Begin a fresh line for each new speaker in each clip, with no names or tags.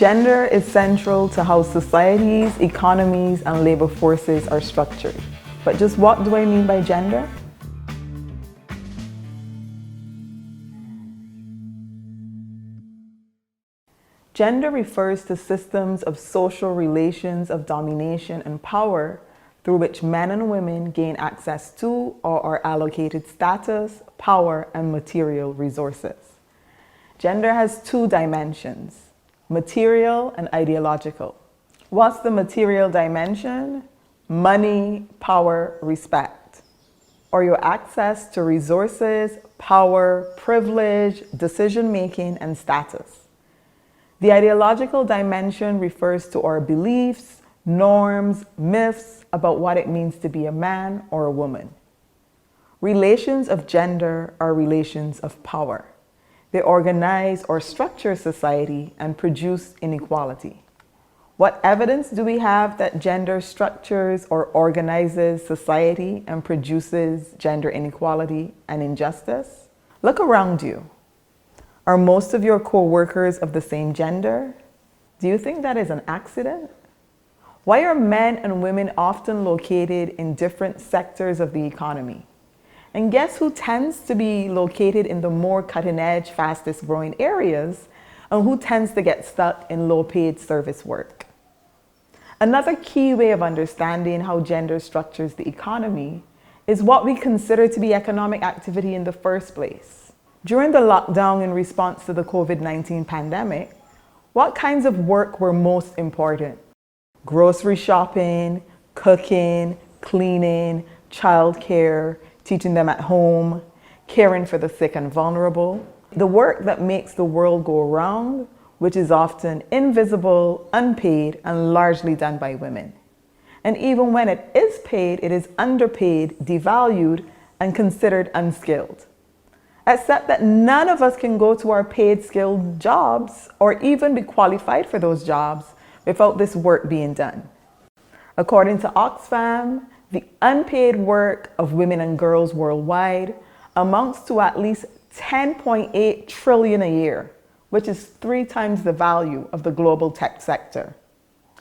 Gender is central to how societies, economies, and labor forces are structured. But just what do I mean by gender? Gender refers to systems of social relations of domination and power through which men and women gain access to or are allocated status, power, and material resources. Gender has two dimensions, material and ideological. What's the material dimension? Money, power, respect, or your access to resources, power, privilege, decision-making, and status. The ideological dimension refers to our beliefs, norms, myths about what it means to be a man or a woman. Relations of gender are relations of power. They organize or structure society and produce inequality. What evidence do we have that gender structures or organizes society and produces gender inequality and injustice? Look around you. Are most of your co-workers of the same gender? Do you think that is an accident? Why are men and women often located in different sectors of the economy? And guess who tends to be located in the more cutting-edge, fastest-growing areas, and who tends to get stuck in low-paid service work? Another key way of understanding how gender structures the economy is what we consider to be economic activity in the first place. During the lockdown in response to the COVID-19 pandemic, what kinds of work were most important? Grocery shopping, cooking, cleaning, childcare, teaching them at home, caring for the sick and vulnerable. The work that makes the world go around, which is often invisible, unpaid, and largely done by women. And even when it is paid, it is underpaid, devalued, and considered unskilled. Except that none of us can go to our paid skilled jobs or even be qualified for those jobs without this work being done. According to Oxfam, the unpaid work of women and girls worldwide amounts to at least 10.8 trillion a year, which is 3 times the value of the global tech sector.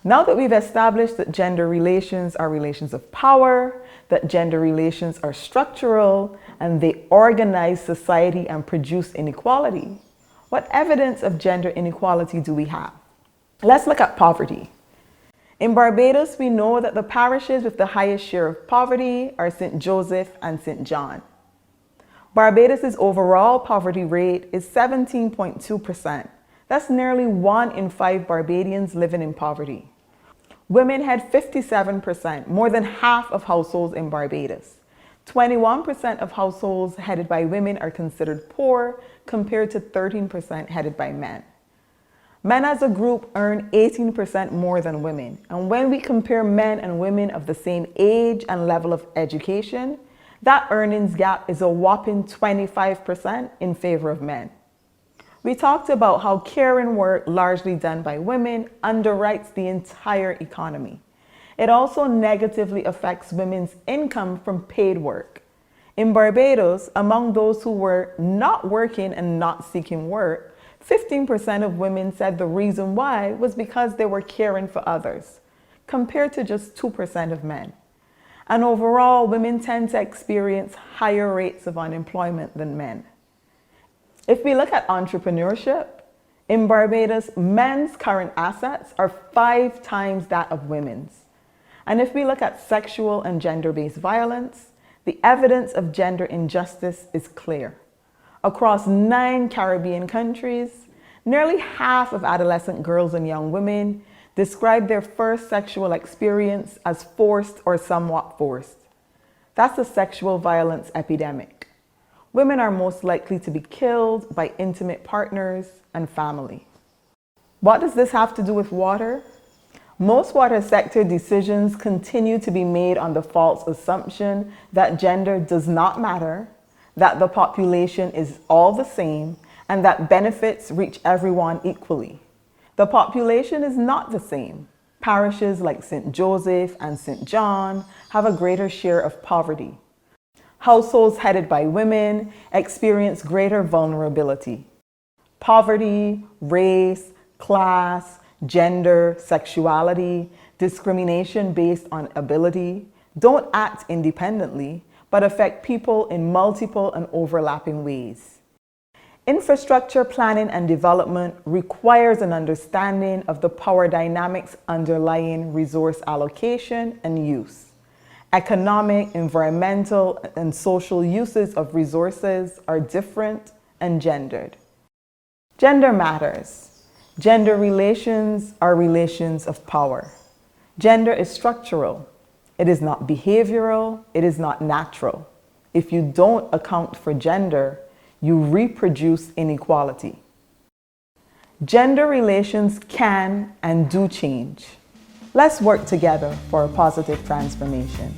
Now that we've established that gender relations are relations of power, that gender relations are structural, and they organize society and produce inequality, what evidence of gender inequality do we have? Let's look at poverty. In Barbados, we know that the parishes with the highest share of poverty are St. Joseph and St. John. Barbados' overall poverty rate is 17.2%. That's nearly 1 in 5 Barbadians living in poverty. Women had 57%, more than half of households in Barbados. 21% of households headed by women are considered poor, compared to 13% headed by men. Men as a group earn 18% more than women. And when we compare men and women of the same age and level of education, that earnings gap is a whopping 25% in favor of men. We talked about how caring work, largely done by women, underwrites the entire economy. It also negatively affects women's income from paid work. In Barbados, among those who were not working and not seeking work, 15% of women said the reason why was because they were caring for others, compared to just 2% of men. And overall, women tend to experience higher rates of unemployment than men. If we look at entrepreneurship, in Barbados, men's current assets are 5 times that of women's. And if we look at sexual and gender-based violence, the evidence of gender injustice is clear. Across 9 Caribbean countries, nearly half of adolescent girls and young women describe their first sexual experience as forced or somewhat forced. That's a sexual violence epidemic. Women are most likely to be killed by intimate partners and family. What does this have to do with water? Most water sector decisions continue to be made on the false assumption that gender does not matter, that the population is all the same, and that benefits reach everyone equally. The population is not the same. Parishes like St. Joseph and St. John have a greater share of poverty. Households headed by women experience greater vulnerability. Poverty, race, class, gender, sexuality, discrimination based on ability don't act independently, but affect people in multiple and overlapping ways. Infrastructure planning and development requires an understanding of the power dynamics underlying resource allocation and use. Economic, environmental, and social uses of resources are different and gendered. Gender matters. Gender relations are relations of power. Gender is structural. It is not behavioral. It is not natural. If you don't account for gender, you reproduce inequality. Gender relations can and do change. Let's work together for a positive transformation.